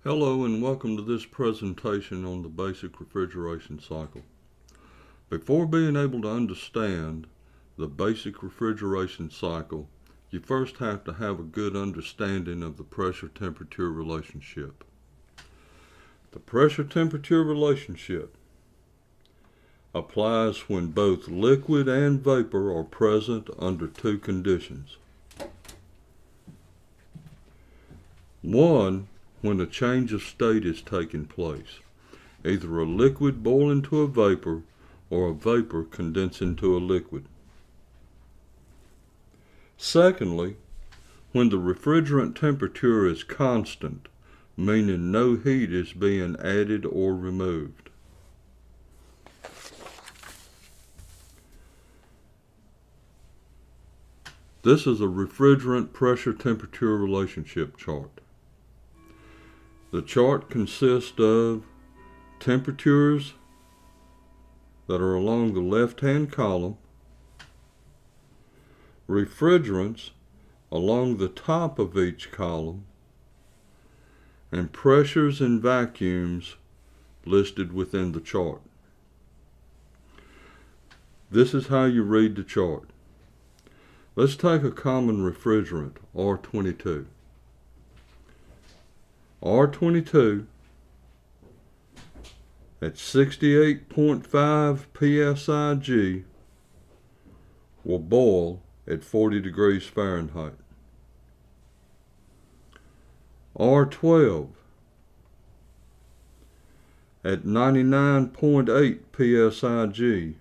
Hello and welcome to this presentation on the basic refrigeration cycle. Before being able to understand the basic refrigeration cycle, you first have to have a good understanding of the pressure-temperature relationship. The pressure-temperature relationship applies when both liquid and vapor are present under two conditions. One, when a change of state is taking place, either a liquid boiling to a vapor or a vapor condensing to a liquid. Secondly, when the refrigerant temperature is constant, meaning no heat is being added or removed. This is a refrigerant pressure-temperature relationship chart. The chart consists of temperatures that are along the left-hand column, refrigerants along the top of each column, and pressures and vacuums listed within the chart. This is how you read the chart. Let's take a common refrigerant, R22. R22 at 68.5 psig will boil at 40 degrees Fahrenheit. R12 at 99.8 psig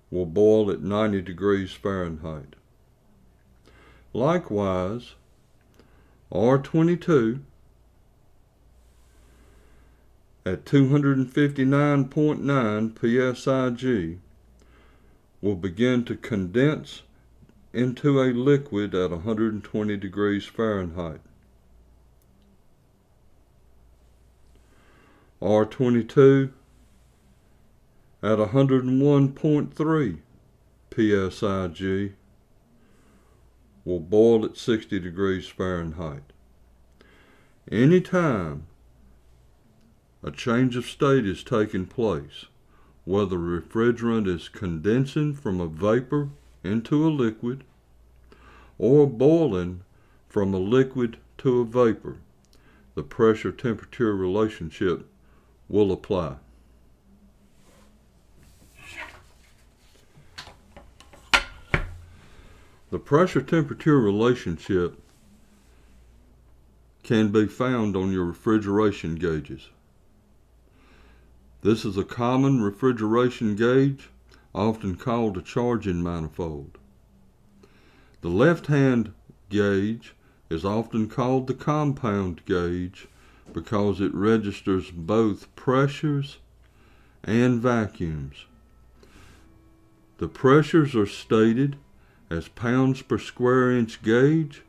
will boil at 90 degrees Fahrenheit. Likewise, R22 at 259.9 psig will begin to condense into a liquid at 120 degrees Fahrenheit. R22 at 101.3 psig will boil at 60 degrees Fahrenheit. Anytime a change of state is taking place, whether refrigerant is condensing from a vapor into a liquid or boiling from a liquid to a vapor, the pressure-temperature relationship will apply. The pressure-temperature relationship can be found on your refrigeration gauges. This is a common refrigeration gauge, often called a charging manifold. The left-hand gauge is often called the compound gauge because it registers both pressures and vacuums. The pressures are stated as pounds per square inch gauge.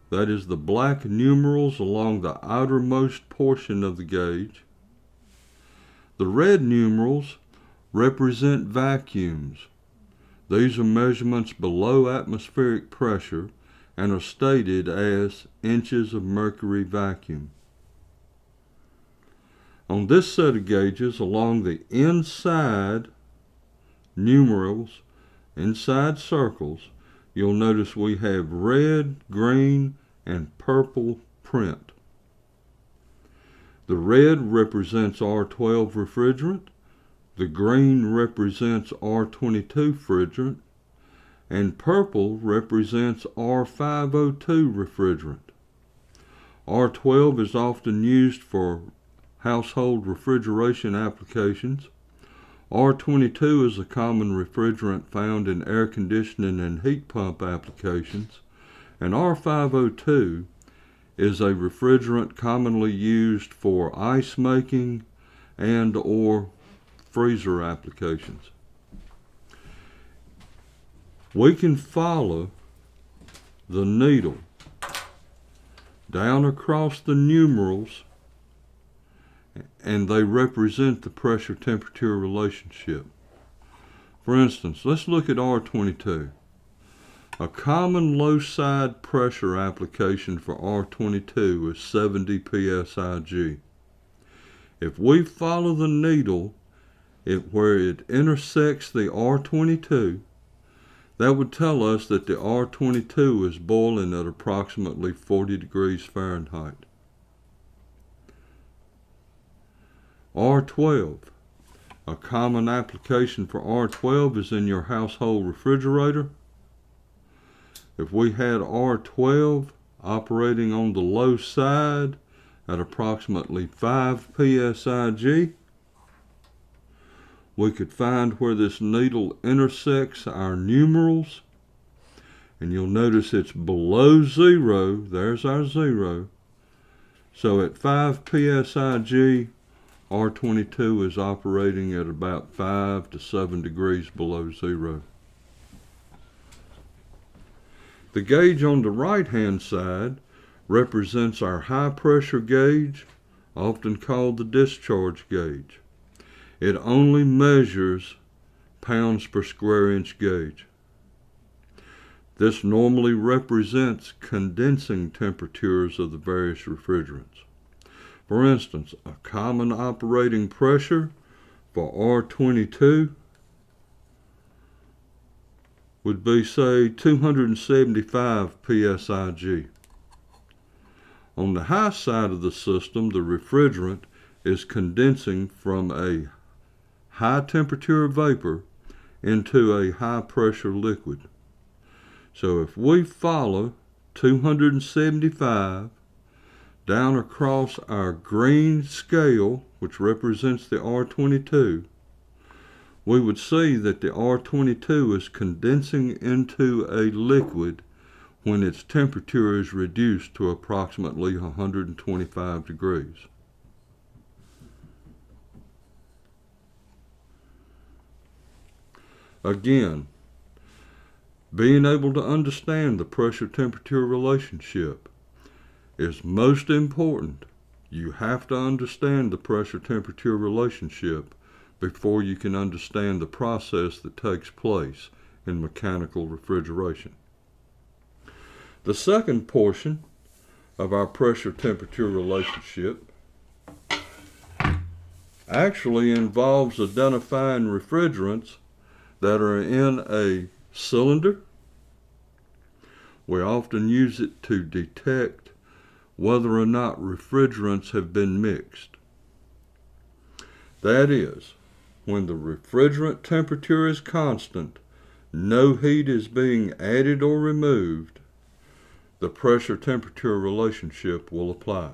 That is the black numerals along the outermost portion of the gauge. The red numerals represent vacuums. These are measurements below atmospheric pressure and are stated as inches of mercury vacuum. On this set of gauges, along the inside numerals, inside circles, you'll notice we have red, green, and purple print. The red represents R12 refrigerant, the green represents R22 refrigerant, and purple represents R502 refrigerant. R12 is often used for household refrigeration applications. R22 is a common refrigerant found in air conditioning and heat pump applications, and R502 is a refrigerant commonly used for ice making and or freezer applications. We can follow the needle down across the numerals, and they represent the pressure-temperature relationship. For instance, let's look at R22. A common low side pressure application for R22 is 70 psig. If we follow the needle where it intersects the R22, that would tell us that the R22 is boiling at approximately 40 degrees Fahrenheit. R12. A common application for R12 is in your household refrigerator. If we had R12 operating on the low side at approximately 5 psig, we could find where this needle intersects our numerals, and you'll notice it's below 0. There's our 0. So at 5 psig, R22 is operating at about 5 to 7 degrees below 0. The gauge on the right-hand side represents our high-pressure gauge, often called the discharge gauge. It only measures pounds per square inch gauge. This normally represents condensing temperatures of the various refrigerants. For instance, a common operating pressure for R22 would be, say, 275 psig. On the high side of the system, the refrigerant is condensing from a high temperature vapor into a high pressure liquid. So if we follow 275 down across our green scale, which represents the R22, we would see that the R22 is condensing into a liquid when its temperature is reduced to approximately 125 degrees. Again, being able to understand the pressure-temperature relationship is most important. You have to understand the pressure-temperature relationship before you can understand the process that takes place in mechanical refrigeration. The second portion of our pressure-temperature relationship actually involves identifying refrigerants that are in a cylinder. We often use it to detect whether or not refrigerants have been mixed. That is, when the refrigerant temperature is constant, no heat is being added or removed, the pressure-temperature relationship will apply.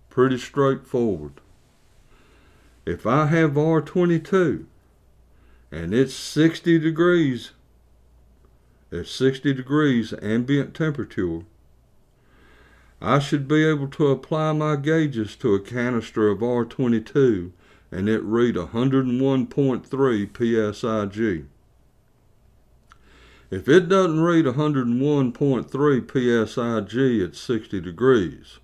Pretty straightforward. If I have R22 and it's 60 degrees ambient temperature, I should be able to apply my gauges to a canister of R22 and it read 101.3 psig. If it doesn't read 101.3 psig at 60 degrees,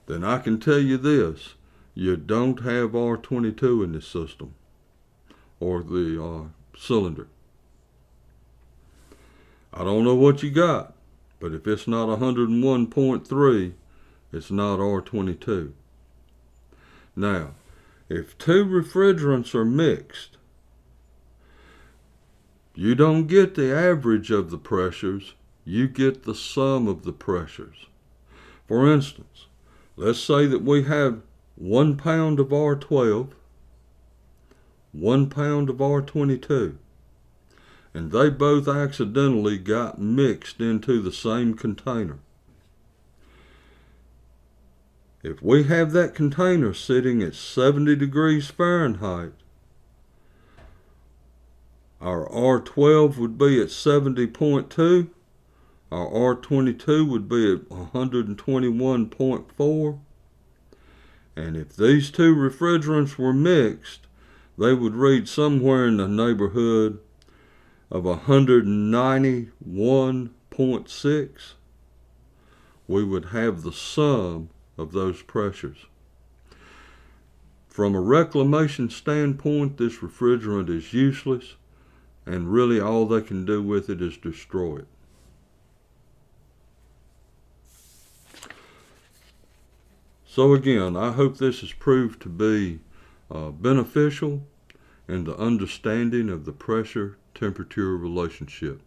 then I can tell you this: you don't have R22 in this system or the cylinder. I don't know what you got, but if it's not 101.3, it's not R22. Now, if two refrigerants are mixed, you don't get the average of the pressures, you get the sum of the pressures. For instance, let's say that we have 1 pound of R12, 1 pound of R22, and they both accidentally got mixed into the same container. If we have that container sitting at 70 degrees Fahrenheit, our R12 would be at 70.2, our R22 would be at 121.4, and if these two refrigerants were mixed, they would read somewhere in the neighborhood of 191.6. We would have the sum of those pressures. From a reclamation standpoint, this refrigerant is useless. and really all they can do with it is destroy it. So again, I hope this has proved to be beneficial in the understanding of the pressure-temperature relationship.